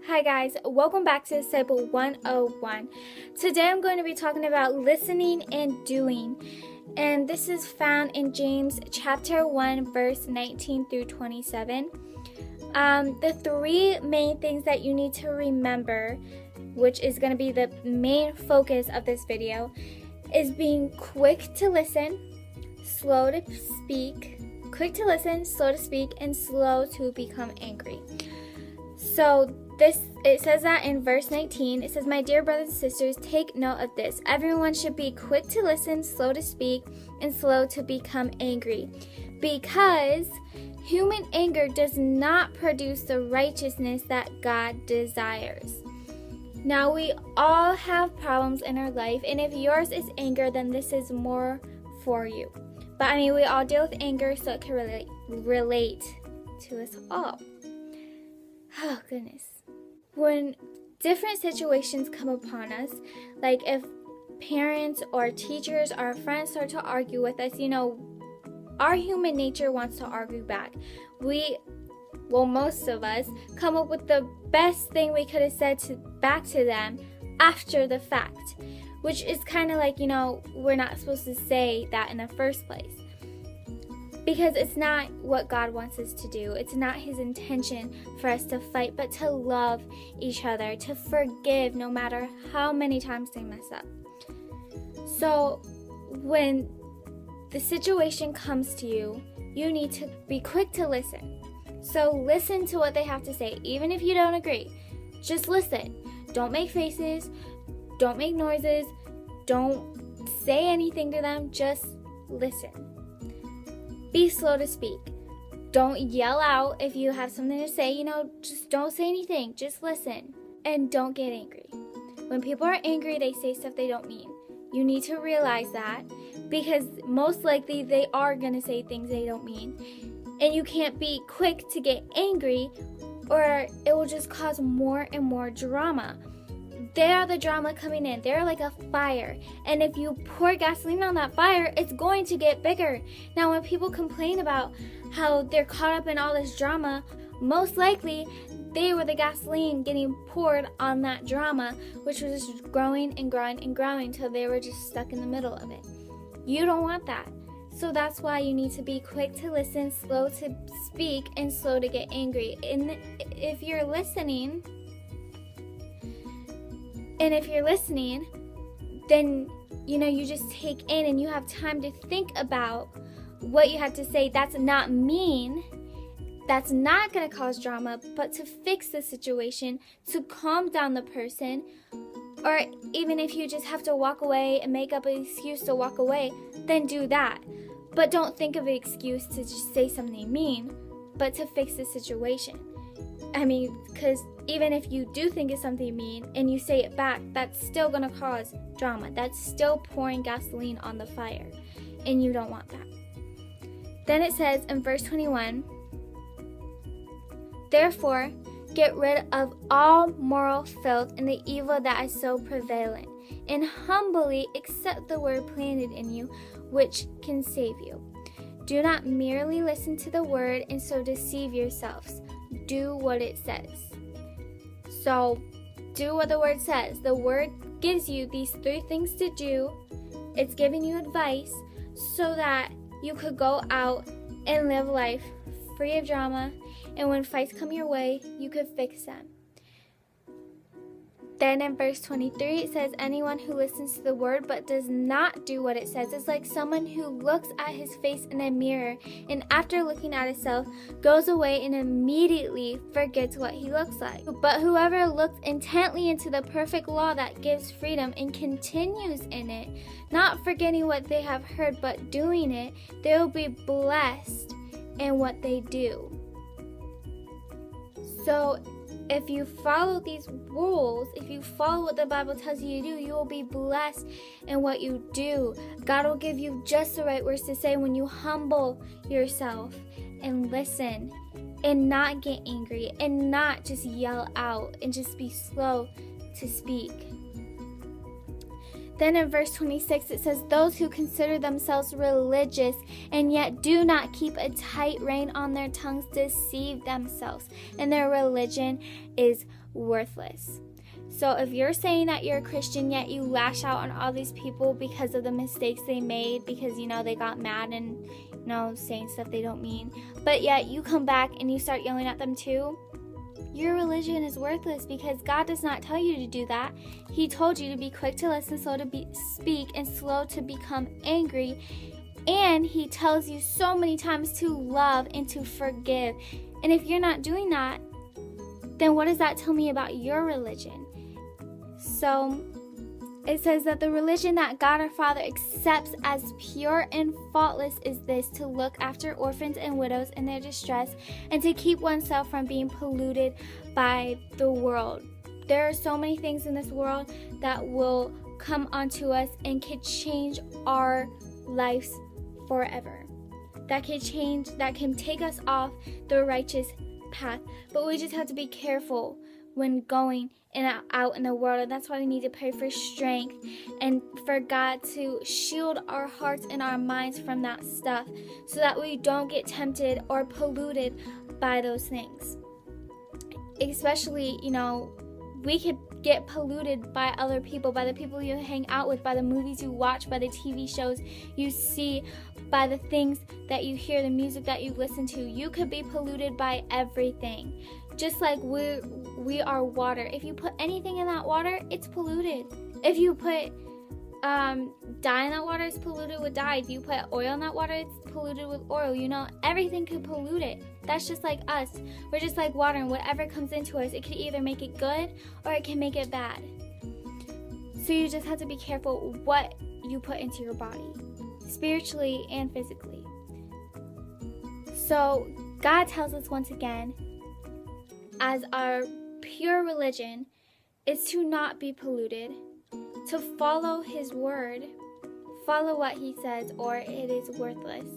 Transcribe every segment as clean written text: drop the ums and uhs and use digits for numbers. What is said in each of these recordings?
Hi guys, welcome back to Disciple 101. Today I'm going to be talking about listening and doing. And this is found in James chapter 1 verse 19 through 27. The three main things that you need to remember, which is going to be the main focus of this video, is being quick to listen, slow to speak, and slow to become angry. So it says that in verse 19, it says, "My dear brothers and sisters, take note of this. Everyone should be quick to listen, slow to speak, and slow to become angry. Because human anger does not produce the righteousness that God desires." Now, we all have problems in our life, and if yours is anger, then this is more for you. But we all deal with anger, so it can relate to us all. Oh, goodness. When different situations come upon us, like if parents or teachers or friends start to argue with us, our human nature wants to argue back. Most of us come up with the best thing we could have said back to them after the fact, which is kind of like, we're not supposed to say that in the first place. Because it's not what God wants us to do. It's not His intention for us to fight, but to love each other, to forgive no matter how many times they mess up. So when the situation comes to you, you need to be quick to listen. So listen to what they have to say, even if you don't agree. Just listen. Don't make faces. Don't make noises. Don't say anything to them. Just listen. Be slow to speak. Don't yell out if you have something to say. Just don't say anything. Just listen. And don't get angry. When people are angry, they say stuff they don't mean. You need to realize that, because most likely they are going to say things they don't mean. And you can't be quick to get angry, or it will just cause more and more drama. They are the drama coming in. They're like a fire. And if you pour gasoline on that fire, it's going to get bigger. Now, when people complain about how they're caught up in all this drama, most likely they were the gasoline getting poured on that drama, which was just growing and growing and growing until they were just stuck in the middle of it. You don't want that. So that's why you need to be quick to listen, slow to speak, and slow to get angry. And if you're listening, then, you just take in and you have time to think about what you have to say. That's not mean. That's not going to cause drama, but to fix the situation, to calm down the person. Or even if you just have to walk away and make up an excuse to walk away, then do that. But don't think of an excuse to just say something mean, but to fix the situation. Because even if you do think of something mean and you say it back, that's still going to cause drama. That's still pouring gasoline on the fire, and you don't want that. Then it says in verse 21, "Therefore, get rid of all moral filth and the evil that is so prevalent, and humbly accept the word planted in you, which can save you. Do not merely listen to the word and so deceive yourselves. Do what it says." So, do what the word says. The word gives you these three things to do. It's giving you advice so that you could go out and live life free of drama, and when fights come your way, you could fix them. Then in verse 23, it says, "Anyone who listens to the word but does not do what it says is like someone who looks at his face in a mirror, and after looking at himself, goes away and immediately forgets what he looks like. But whoever looks intently into the perfect law that gives freedom and continues in it, not forgetting what they have heard but doing it, they will be blessed in what they do." So, if you follow these rules, if you follow what the Bible tells you to do, you will be blessed in what you do. God will give you just the right words to say when you humble yourself and listen and not get angry and not just yell out and just be slow to speak. Then in verse 26 it says, those who consider themselves religious and yet do not keep a tight rein on their tongues deceive themselves, and their religion is worthless. So if you're saying that you're a Christian yet you lash out on all these people because of the mistakes they made, because they got mad and saying stuff they don't mean, but yet you come back and you start yelling at them too, your religion is worthless, because God does not tell you to do that. He told you to be quick to listen, slow to speak, and slow to become angry. And he tells you so many times to love and to forgive. And if you're not doing that, then what does that tell me about your religion? So it says that the religion that God our Father accepts as pure and faultless is this: to look after orphans and widows in their distress, and to keep oneself from being polluted by the world. There are so many things in this world that will come onto us and can change our lives forever. That can take us off the righteous path. But we just have to be careful when going out in the world, and that's why we need to pray for strength and for God to shield our hearts and our minds from that stuff, so that we don't get tempted or polluted by those things. Especially, we could get polluted by other people, by the people you hang out with, by the movies you watch, by the TV shows you see, by the things that you hear, the music that you listen to. You could be polluted by everything. Just like we are water. If you put anything in that water, it's polluted. If you put dye in that water, it's polluted with dye. If you put oil in that water, it's polluted with oil. Everything could pollute it. That's just like us. We're just like water, and whatever comes into us, it could either make it good or it can make it bad. So you just have to be careful what you put into your body, spiritually and physically. So God tells us once again, as our pure religion is to not be polluted, to follow his word, follow what he says, or it is worthless,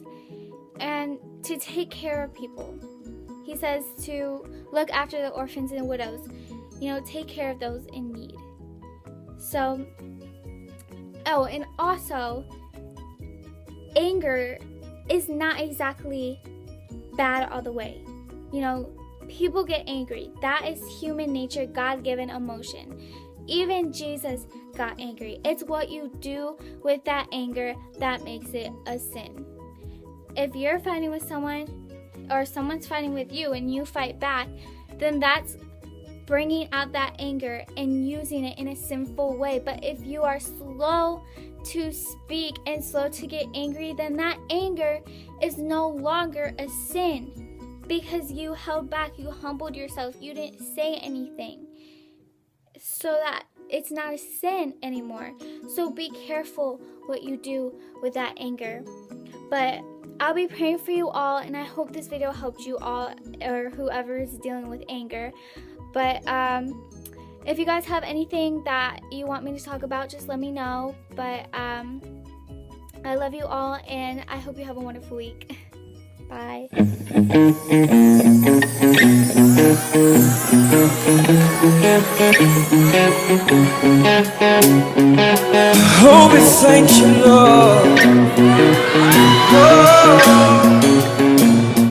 and to take care of people. He says to look after the orphans and widows, take care of those in need. So, and also, anger is not exactly bad all the way. People get angry. That is human nature, God-given emotion. Even Jesus got angry. It's what you do with that anger that makes it a sin. If you're fighting with someone, or someone's fighting with you and you fight back, then that's bringing out that anger and using it in a sinful way. But if you are slow to speak and slow to get angry, then that anger is no longer a sin, because you held back, you humbled yourself, you didn't say anything, so that it's not a sin anymore. So be careful what you do with that anger. But I'll be praying for you all, and I hope this video helped you all, or whoever is dealing with anger. But if you guys have anything that you want me to talk about, just let me know. But I love you all, and I hope you have a wonderful week. Bye. Oh, we thank you, Lord. Oh.